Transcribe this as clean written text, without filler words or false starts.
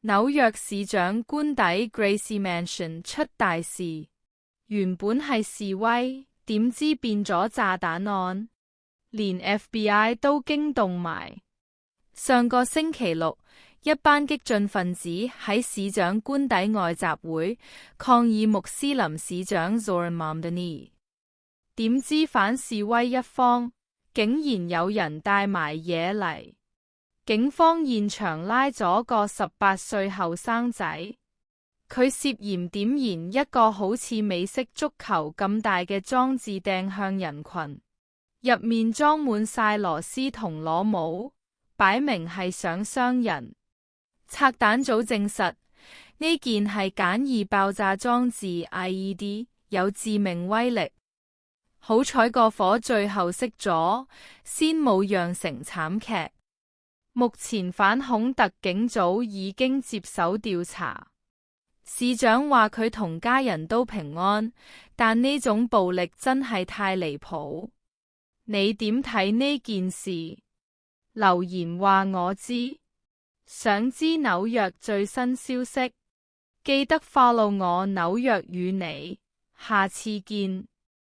紐約市長官邸 Gracie Mansion 出大事，原本係示威，點知變咗炸彈案，連 FBI 都驚動埋。上個星期六，一班激進分子喺市長官邸外集會，抗議穆斯林市長 Zohran Mamdani。點知反示威一方，竟然有人帶埋嘢嚟。警方現場拉咗個18歲後生仔，佢涉嫌點燃一個好似美式足球咁大嘅裝置掟向人群，入面裝滿晒螺絲同螺母，擺明係想傷人。拆彈組證實呢件係簡易爆炸裝置 IED， 有致命威力。好彩個火最後熄咗，先冇釀成慘劇。目前反恐特警組已經接手調查。市長話佢同家人都平安，但呢種暴力真係太離譜。你點睇呢件事？留言話我知。想知紐約最新消息，記得 follow我紐約與你，下次見。